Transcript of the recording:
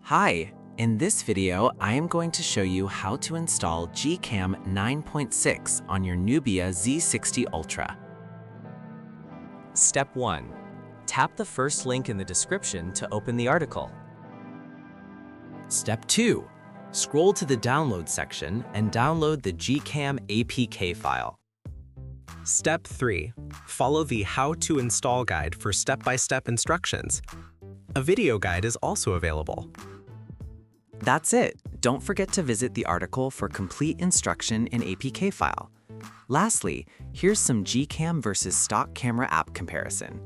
Hi, in this video, I am going to show you how to install GCam 9.6 on your Nubia Z60 Ultra. Step 1. Tap the first link in the description to open the article. Step 2. Scroll to the download section and download the GCam APK file. Step 3. Follow the How to Install guide for step-by-step instructions. A video guide is also available. That's it. Don't forget to visit the article for complete instruction in APK file. Lastly, here's some GCam versus stock camera app comparison.